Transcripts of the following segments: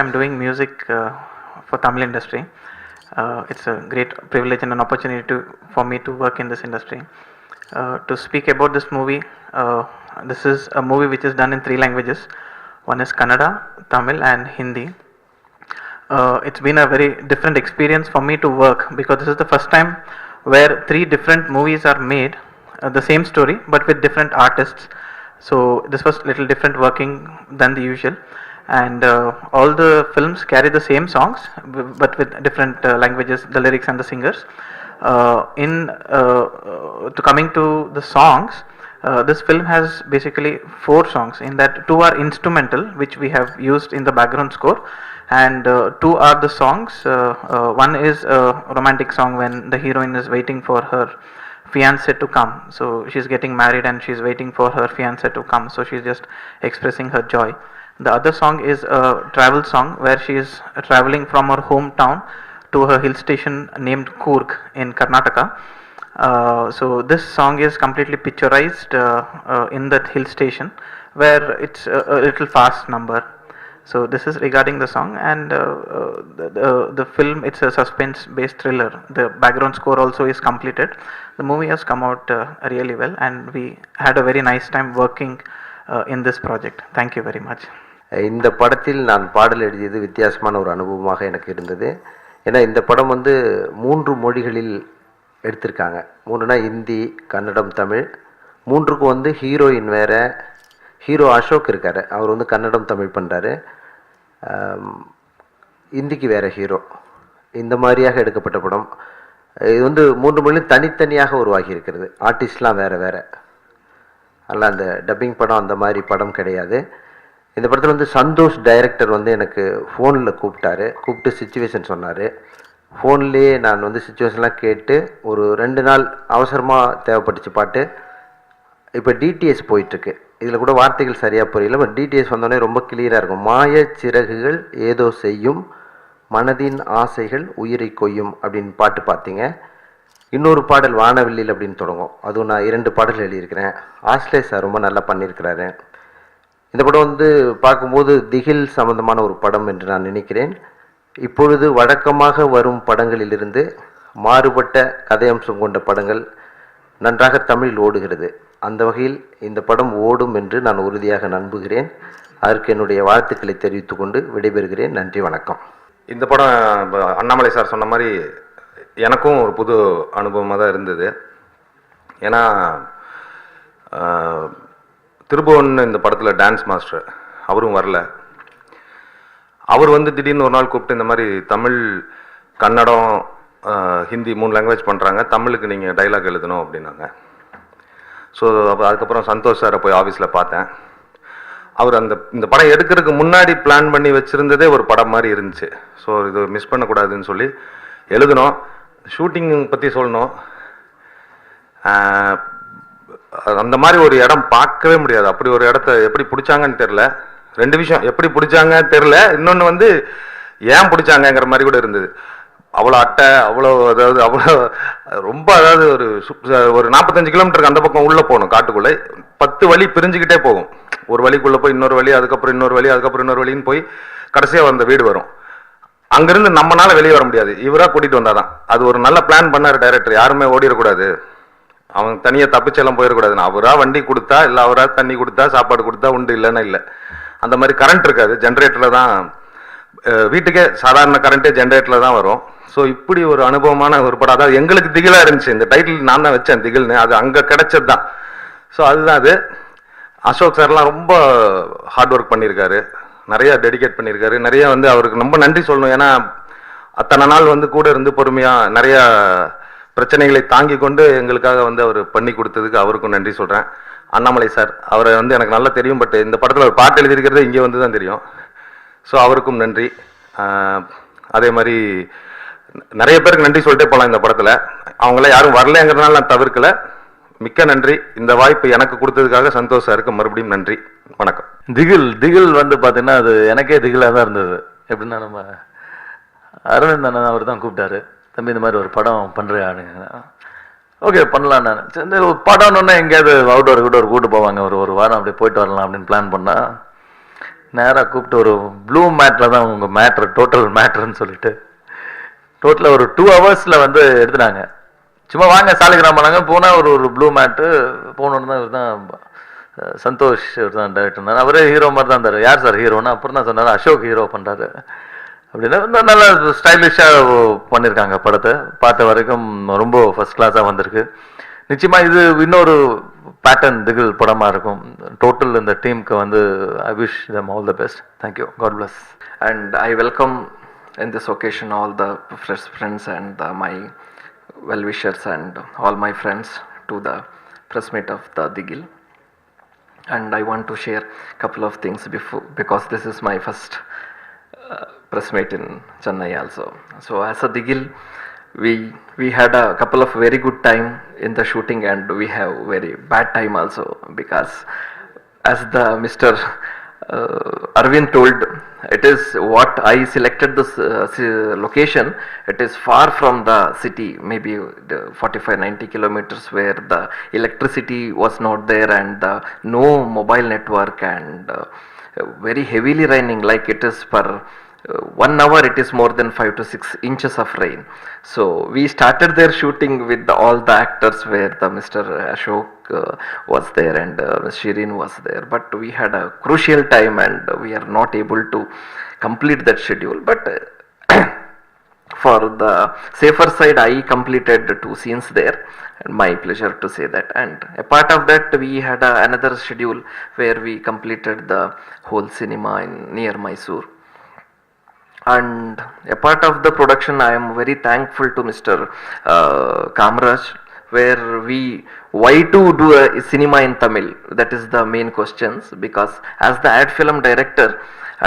I'm doing music for Tamil industry. It's a great privilege and an opportunity for me to work in this industry. To speak about this movie, this is a movie which is done in three languages. One is Kannada, Tamil, and Hindi. It's been a very different experience for me to work because this is the first time where three different movies are made, the same story but with different artists. So this was little different working than the usual, and all the films carry the same songs but with different languages, the lyrics and the singers. Coming to the songs, this film has basically 4 songs. In that, 2 are instrumental, which we have used in the background score, and 2 are the songs. One is a romantic song when the heroine is waiting for her fiance to come. So she's getting married and she's waiting for her fiance to come. So she's just expressing her joy. The other song is a travel song where she is traveling from her hometown to her hill station named Coorg in Karnataka. So this song is completely picturized in that hill station where it's a little fast number. So this is regarding the song, and the film, it's a suspense based thriller. The background score also is completed. The movie has come out really well, and we had a very nice time working in this project. Thank you very much. இந்த படத்தில் நான் பாடல் எழுதியது வித்தியாசமான ஒரு அனுபவமாக எனக்கு இருந்தது. ஏன்னா இந்த படம் வந்து 3 மொழிகளில் எடுத்திருக்காங்க. 3னா ஹிந்தி, கன்னடம், தமிழ். 3க்கும் வந்து ஹீரோயின் வேறு. ஹீரோ அசோக் இருக்கார், அவர் வந்து கன்னடம் தமிழ் பண்ணுறாரு. ஹிந்திக்கு வேறு ஹீரோ. இந்த மாதிரியாக எடுக்கப்பட்ட படம். இது வந்து 3 மொழியும் தனித்தனியாக உருவாகி இருக்கிறது. ஆர்டிஸ்ட்லாம் வேறு வேறு. அதனால் அந்த டப்பிங் படம் அந்த மாதிரி படம் கிடையாது. இந்த படத்தில் வந்து சந்தோஷ் டைரக்டர் வந்து எனக்கு ஃபோனில் கூப்பிட்டு சிச்சுவேஷன் சொன்னார். ஃபோன்லேயே நான் வந்து சிச்சுவேஷன்லாம் கேட்டு ஒரு 2 நாள் அவசரமாக தேவைப்பட்டுச்சு பாட்டு. இப்போ டிடிஎஸ் போயிட்டுருக்கு. இதில் கூட வார்த்தைகள் சரியாக புரியல. பட் டிடிஎஸ் வந்தோடனே ரொம்ப கிளியராக இருக்கும். மாய சிறகுகள் ஏதோ செய்யும், மனதின் ஆசைகள் உயிரை கொய்யும் அப்படின்னு பாட்டு பார்த்தீங்க. இன்னொரு பாடல் வானவில்லில் அப்படின்னு தொடங்கும். அதுவும் நான் 2 பாடல் எழுதியிருக்கிறேன். ஆஸ்லே சார் ரொம்ப நல்லா பண்ணியிருக்கிறாரு. இந்த படம் வந்து பார்க்கும்போது திகில் சம்பந்தமான ஒரு படம் என்று நான் நினைக்கிறேன். இப்பொழுது வழக்கமாக வரும் படங்களிலிருந்து மாறுபட்ட கதையம்சம் கொண்ட படங்கள் நன்றாக தமிழில் ஓடுகிறது. அந்த வகையில் இந்த படம் ஓடும் என்று நான் உறுதியாக நம்புகிறேன். அதற்கு என்னுடைய வாழ்த்துக்களை தெரிவித்து கொண்டு விடைபெறுகிறேன். நன்றி, வணக்கம். இந்த படம் அண்ணாமலை சார் சொன்ன மாதிரி எனக்கும் ஒரு புது அனுபவமாக தான் இருந்தது. ஏன்னா திருபுவன் இந்த படத்தில் டான்ஸ் மாஸ்டர் அவரும் வரல. அவர் வந்து திடீர்னு ஒரு நாள் கூப்பிட்டு இந்த மாதிரி தமிழ், கன்னடம், ஹிந்தி 3 லாங்குவேஜ் பண்ணுறாங்க, தமிழுக்கு நீங்கள் டைலாக் எழுதணும் அப்படின்னாங்க. ஸோ அதுக்கப்புறம் சந்தோஷ் சாரை போய் ஆஃபீஸில் பார்த்தேன். அவர் இந்த படம் எடுக்கிறதுக்கு முன்னாடி பிளான் பண்ணி வச்சுருந்ததே ஒரு படம் மாதிரி இருந்துச்சு. ஸோ இது மிஸ் பண்ணக்கூடாதுன்னு சொல்லி எழுதணும். ஷூட்டிங் பற்றி சொல்லணும். அந்த மாதிரி ஒரு இடம் பார்க்கவே முடியாது. அப்படி ஒரு இடத்த எப்படி பிடிச்சாங்கன்னு தெரில. 2 விஷயம், எப்படி பிடிச்சாங்கன்னு தெரில, இன்னொன்று வந்து ஏன் பிடிச்சாங்கங்கிற மாதிரி கூட இருந்தது. அவ்வளோ அட்டை, அவ்வளோ ரொம்ப ஒரு 45 கிலோமீட்டருக்கு அந்த பக்கம் உள்ளே போகணும். காட்டுக்குள்ளே 10 வழி பிரிஞ்சுக்கிட்டே போகும். ஒரு வழிக்குள்ளே போய் இன்னொரு வழி, அதுக்கப்புறம் இன்னொரு வழி, அதுக்கப்புறம் இன்னொரு வழின்னு போய் கடைசியாக வந்த வீடு வரும். அங்கேருந்து நம்மளால வெளியே வர முடியாது. இவராக கூட்டிகிட்டு வந்தாதான். அது ஒரு நல்ல பிளான் பண்ணார் டைரக்டர். யாருமே ஓடிடக்கூடாது, அவங்க தனியாக தப்பிச்செல்லாம் போயிடக்கூடாதுன்னு. அவராக வண்டி கொடுத்தா, இல்லை அவராக தண்ணி கொடுத்தா, சாப்பாடு கொடுத்தா உண்டு, இல்லைன்னா இல்லை. அந்த மாதிரி கரண்ட் இருக்காது, ஜென்ரேட்டரில் தான். வீட்டுக்கே சாதாரண கரண்ட்டே ஜென்ரேட்டரில் தான் வரும். ஸோ இப்படி ஒரு அனுபவமான ஒரு படம். அதாவது எங்களுக்கு திகிலாக இருந்துச்சு. இந்த டைட்டில் நான் தான் வச்சேன், திகில்னு. அது அங்கே கிடைச்சது தான். ஸோ அதுதான் அது. அசோக் சார்லாம் ரொம்ப ஹார்ட் ஒர்க் பண்ணியிருக்காரு, நிறையா டெடிகேட் பண்ணியிருக்காரு. நிறையா வந்து அவருக்கு ரொம்ப நன்றி சொல்லணும். ஏன்னா அத்தனை நாள் வந்து கூட இருந்து பொறுமையாக நிறையா பிரச்சனைகளை தாங்கி கொண்டு எங்களுக்காக வந்து அவர் பண்ணி கொடுத்ததுக்கு அவருக்கும் நன்றி சொல்கிறேன். அண்ணாமலை சார், அவரை வந்து எனக்கு நல்லா தெரியும். பட் இந்த படத்தில் ஒரு பாட்டு எழுதியிருக்கிறது இங்கே வந்து தான் தெரியும். ஸோ அவருக்கும் நன்றி. அதே மாதிரி நிறைய பேருக்கு நன்றி சொல்லிட்டே போகலாம் இந்த படத்தில். அவங்களாம் யாரும் வரலைங்கிறதுனால நான் தவிர்க்கலை. மிக்க நன்றி. இந்த வாய்ப்பு எனக்கு கொடுத்ததுக்காக சந்தோஷ் சாருக்கு மறுபடியும் நன்றி. வணக்கம். திகில் வந்து பார்த்தீங்கன்னா அது எனக்கே திகிலாக தான் இருந்தது. எப்படின்னா நம்ம அரவிந்த் அண்ணன் அவர் தான் கூப்பிட்டாரு, தம்பி இந்த மாதிரி ஒரு படம் பண்ணுறியானுங்க. ஓகே பண்ணலாம். நான் சரி ஒரு படம்னு எங்கேயாவது அவுட்டோர் கூட்டு போவாங்க, ஒரு வாரம் அப்படியே போயிட்டு வரலாம் அப்படின்னு பிளான் பண்ணால் நேராக கூப்பிட்டு ஒரு ப்ளூ மேட்டில் தான் உங்கள் மேட்ரு டோட்டல் மேட்ருன்னு சொல்லிட்டு டோட்டலாக ஒரு 2 ஹவர்ஸில் வந்து எடுத்துட்டாங்க. சும்மா வாங்க சாலிகிராம் பண்ணாங்க, போனால் ஒரு ப்ளூ மேட்டு போகணுன்னு தான் இவர் தான் சந்தோஷ் இவர் தான் டைரக்டர். அவரே ஹீரோ மாதிரி தான் இருந்தார். யார் சார் ஹீரோன்னா அப்புறம் தான் சொன்னார் அசோக் ஹீரோ பண்ணுறாரு அப்படின்னா. நல்லா ஸ்டைலிஷாக பண்ணியிருக்காங்க படத்தை. பார்த்த வரைக்கும் ரொம்ப ஃபர்ஸ்ட் கிளாஸாக வந்திருக்கு. நிச்சயமாக இது இன்னொரு பேட்டர்ன் திகில் படமாக இருக்கும். டோட்டல் இந்த டீமுக்கு வந்து I wish them all the best. Thank you. God bless. And I welcome in this occasion all the friends and my well-wishers and all my friends to the press meet of the Digil. And I want to share a couple of things before, because this is my first press meet in Chennai also. So as a Digil, we had a couple of very good time in the shooting, and we have very bad time also, because as the Mr. Arvind told, it is what I selected this location. It is far from the city, maybe 45-90 kilometers, where the electricity was not there and no mobile network, and very heavily raining, like it is per 1 hour it is more than 5 to 6 inches of rain. So we started their shooting with all the actors, where the Mr. Ashok was there and Ms. Shirin was there, but we had a crucial time and we are not able to complete that schedule. But for the safer side, I completed 2 scenes there, and my pleasure to say that. And a part of that, we had another schedule where we completed the whole cinema near Mysore. And a part of the production, I am very thankful to Mr. Kamraj, where why to do a cinema in Tamil? That is the main questions, because as the ad film director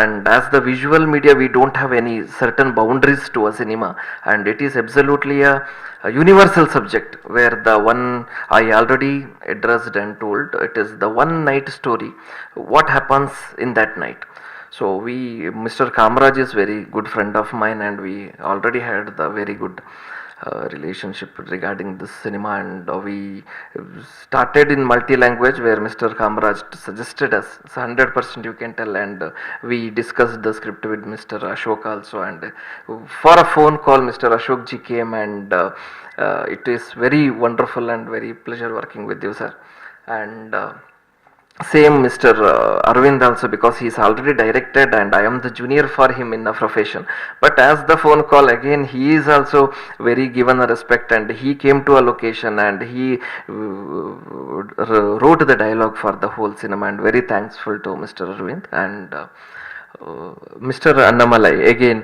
and as the visual media, we don't have any certain boundaries to a cinema, and it is absolutely a universal subject, where the one I already addressed and told, it is the one night story, what happens in that night. So Mr. Kamraj is very good friend of mine, and we already had the very good relationship regarding this cinema, and we started in multi-language, where Mr. Kamraj suggested us, so 100% you can tell, and we discussed the script with Mr. Ashok also, and for a phone call Mr. Ashok ji came, and it is very wonderful and very pleasure working with you, sir. And same Mr. Arvind also, because he is already directed and I am the junior for him in the profession, but as the phone call again, he is also very given a respect, and he came to a location and he wrote the dialogue for the whole cinema, and very thankful to Mr. Arvind. And Mr. Annamalai, again,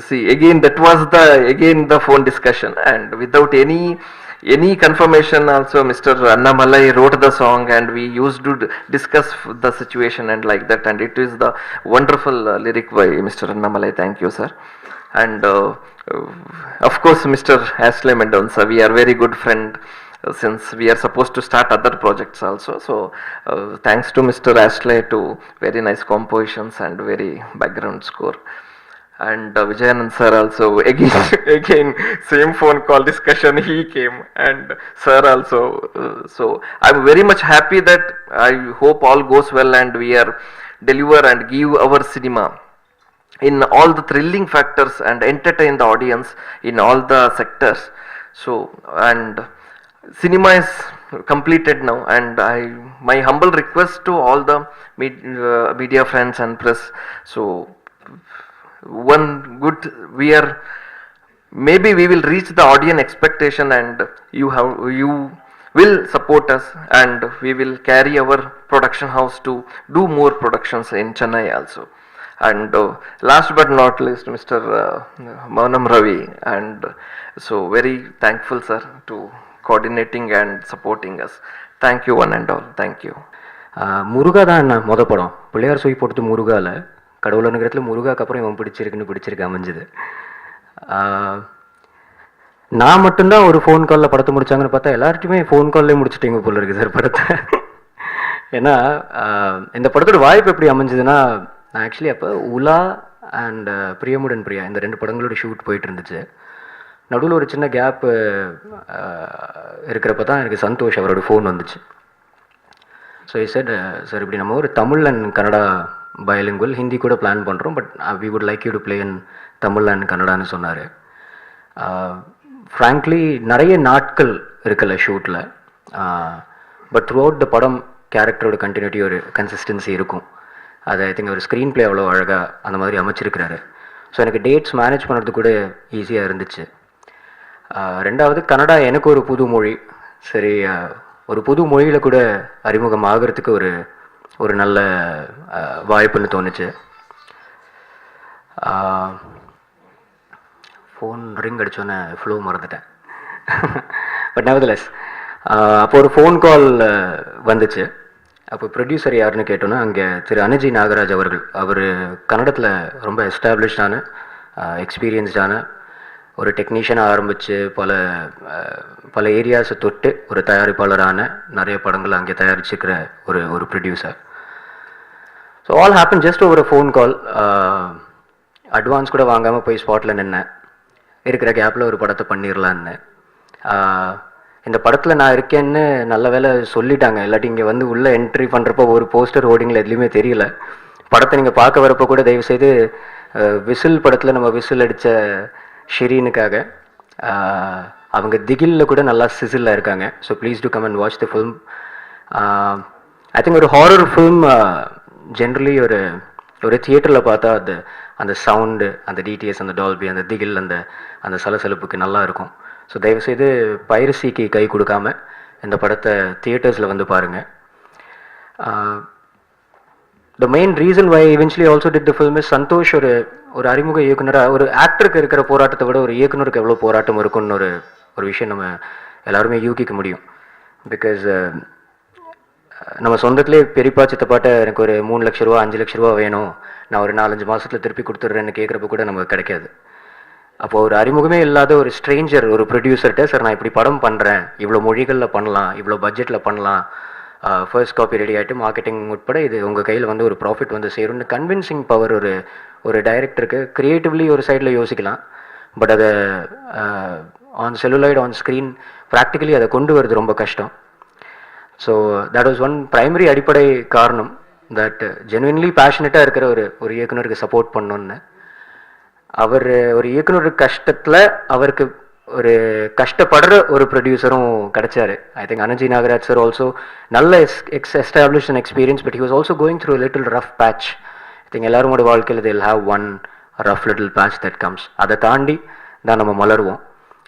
see, again that was the phone discussion, and without any confirmation also, Mr. Annamalai wrote the song, and we used to discuss the situation and like that, and it is the wonderful lyric by Mr. Annamalai. Thank you, sir. And of course Mr. Ashley Mendonca, we are very good friend since we are supposed to start other projects also. So thanks to Mr. Ashley to very nice compositions and very background score. And Vijayanand sir also, again same phone call discussion, he came, and sir also. So I'm very much happy that I hope all goes well, and we are deliver and give our cinema in all the thrilling factors and entertain the audience in all the sectors. So, and cinema is completed now, and my humble request to all the media friends and press. So one good, maybe we will reach the audience expectation, and you will support us, and we will carry our production house to do more productions in Chennai also. And last but not least, Mr. Maunam Ravi, and so very thankful, sir, to coordinating and supporting us. Thank you one and all. Thank you. முருகா தான் அண்ணா படம் பிள்ளையார் சுவை போட்டு முருகால கடவுள் அனுகிரகத்தில் முருகாக்கு அப்புறம் இவன் பிடிச்சிருக்கு அமைஞ்சுது. நான் மட்டும்தான் ஒரு ஃபோன் காலில் படத்தை முடிச்சாங்கன்னு பார்த்தா எல்லார்ட்டையுமே ஃபோன் கால்லே முடிச்சுட்டீங்க போல இருக்குது சார் படத்தை. ஏன்னா இந்த படத்தோட வாய்ப்பு எப்படி அமைஞ்சதுன்னா, நான் ஆக்சுவலி அப்போ உலா அண்ட் பிரியமுடன் பிரியா இந்த 2 படங்களோட ஷூட் போயிட்டு இருந்துச்சு. நடுவில் ஒரு சின்ன கேப்பு இருக்கிறப்ப தான் எனக்கு சந்தோஷ் அவரோட ஃபோன் வந்துச்சு. ஸோ சார் இப்படி நம்ம ஒரு தமிழ் அண்ட் கன்னடா பயலிங்குவல், ஹிந்தி கூட பிளான் பண்ணுறோம், but we would like you to play in Tamil and கன்னடான்னு சொன்னார். ஃப்ராங்க்லி நிறைய நாட்கள் இருக்குல்ல ஷூட்டில், பட் த்ரூ அவுட் த படம் கேரக்டரோட கண்டினியூட்டி ஒரு கன்சிஸ்டன்சி இருக்கும். அது ஐ திங்க் ஒரு ஸ்க்ரீன் ப்ளே அவ்வளோ அழகாக அந்த மாதிரி அமைச்சிருக்கிறாரு. ஸோ எனக்கு டேட்ஸ் மேனேஜ் பண்ணுறது கூட ஈஸியாக இருந்துச்சு. ரெண்டாவது, கன்னடா எனக்கு ஒரு புது மொழி. சரி, ஒரு புது மொழியில் கூட அறிமுகம் ஆகிறதுக்கு ஒரு நல்ல வாய்ப்புன்னு தோணுச்சு. ஃபோன் ரிங் அடித்தோன்னே ஃப்ளோ மறந்துட்டேன். பட் நெவர்தலெஸ் அப்போ ஒரு ஃபோன் கால் வந்துச்சு. அப்போ ப்ரொடியூசர் யாருன்னு கேட்டோன்னா அங்கே திரு அனுஜி நாகராஜ் அவர்கள். அவர் கன்னடத்தில் ரொம்ப எஸ்டாப்ளிஷ்டான எக்ஸ்பீரியன்ஸ்டான ஒரு டெக்னீஷியனாக ஆரம்பித்து பல ஏரியாஸை தொட்டு ஒரு தயாரிப்பாளரான நிறைய படங்கள் அங்கே தயாரிச்சுக்கிற ஒரு producer. So all happen just ஒரு ஃபோன் கால். அட்வான்ஸ் கூட வாங்காமல் போய் ஸ்பாட்டில் நின்னேன். இருக்கிற கேப்பில் ஒரு படத்தை பண்ணிடலான்னு. இந்த படத்தில் நான் இருக்கேன்னு நல்ல வேலை சொல்லிட்டாங்க. இல்லாட்டி இங்கே வந்து உள்ளே என்ட்ரி பண்ணுறப்போ ஒரு போஸ்டர் ஹோர்டிங்கில் எதுலேயுமே தெரியல. படத்தை நீங்கள் பார்க்க வரப்போ கூட தயவுசெய்து விசில் படத்தில் நம்ம விசில் அடித்த ஷிரீனுக்காக அவங்க திகிலில் கூட நல்லா சிசிலில் இருக்காங்க. So please to come and watch the film. I think ஒரு ஹாரர் ஃபில்ம் ஜென்ரலி ஒரு தியேட்டரில் பார்த்தா அந்த சவுண்டு, அந்த டிடிஎஸ், அந்த டால்பி, அந்த திகில், அந்த சலசலப்புக்கு நல்லா இருக்கும். ஸோ தயவுசெய்து பைரசிக்கு கை கொடுக்காம இந்த படத்தை தியேட்டர்ஸில் வந்து பாருங்கள். The main reason why eventually also did the film is Santhosh ஒரு அறிமுக இயக்குனராக ஒரு ஆக்டருக்கு இருக்கிற போராட்டத்தை விட ஒரு இயக்குனருக்கு எவ்வளோ போராட்டம் இருக்குன்னு ஒரு விஷயம் நம்ம எல்லாருமே யூகிக்க முடியும். பிகாஸ் நம்ம சொந்தத்திலே பெரியப்பா சித்தப்பாட்ட எனக்கு ஒரு 3 லட்ச ரூபா 5 லட்ச ரூபா வேணும், நான் ஒரு 4-5 மாதத்தில் திருப்பி கொடுத்துட்றேன்னு கேட்குறப்ப கூட நமக்கு கிடைக்காது. அப்போது ஒரு அறிமுகமே இல்லாத ஒரு ஸ்ட்ரேஞ்சர் ஒரு ப்ரொடியூசர்கிட்ட, சார் நான் இப்படி படம் பண்ணுறேன், இவ்வளோ மொழிகளில் பண்ணலாம், இவ்வளோ பட்ஜெட்டில் பண்ணலாம், ஃபர்ஸ்ட் காப்பி ரெடி ஆகிட்டு மார்க்கெட்டிங் உட்பட இது உங்கள் கையில் வந்து ஒரு ப்ராஃபிட் வந்து சேரும்னு கன்வின்சிங் பவர் ஒரு டைரக்டருக்கு க்ரியேட்டிவ்லி ஒரு சைடில் யோசிக்கலாம். பட் அதை on celluloid on screen practically அதை கொண்டு வரது ரொம்ப கஷ்டம். So that was one primary அடிப்படை காரணம் தட் ஜென்வின்லி பேஷனட்டாக இருக்கிற ஒரு இயக்குனருக்கு சப்போர்ட் பண்ணணுன்னு. அவர் ஒரு இயக்குனர் கஷ்டத்தில் அவருக்கு ஒரு கஷ்டப்படுற ஒரு ப்ரொடியூசரும் கிடைச்சாரு. I think Anuji Nagaraj sir also நல்ல establish and experience, but he was also going through little rough patch. I think எல்லாருமோட வாழ்க்கையில் will have one rough little patch that comes. அதை தாண்டி தான் நம்ம மலருவோம்.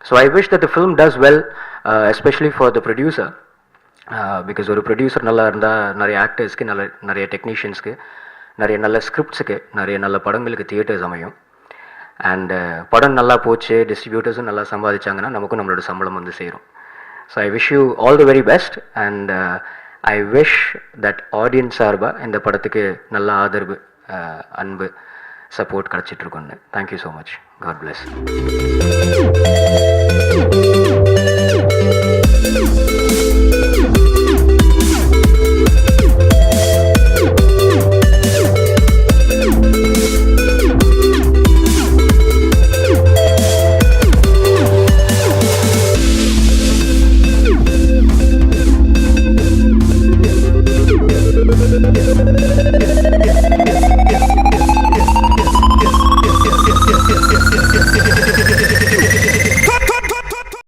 So I wish that the film does well, especially for the producer. Because ஒரு producer நல்லா இருந்தால் நிறைய ஆக்டர்ஸ்க்கு, நிறைய டெக்னீஷியன்ஸ்க்கு, நிறைய நல்ல ஸ்கிரிப்ட்ஸுக்கு, நிறைய நல்ல படங்களுக்கு தியேட்டர்ஸ் அமையும். அண்ட் படம் நல்லா போச்சு, டிஸ்ட்ரிபியூட்டர்ஸும் நல்லா சம்பாதிச்சாங்கன்னா நமக்கும் நம்மளோட சம்பளம் வந்து சேரும். So I wish you all the very best. And I wish that audience சார்பாக இந்த படத்துக்கு நல்ல ஆதரவு, அன்பு, சப்போர்ட் கிடச்சிட்ருக்கோன்னு. Thank you so much. God plus.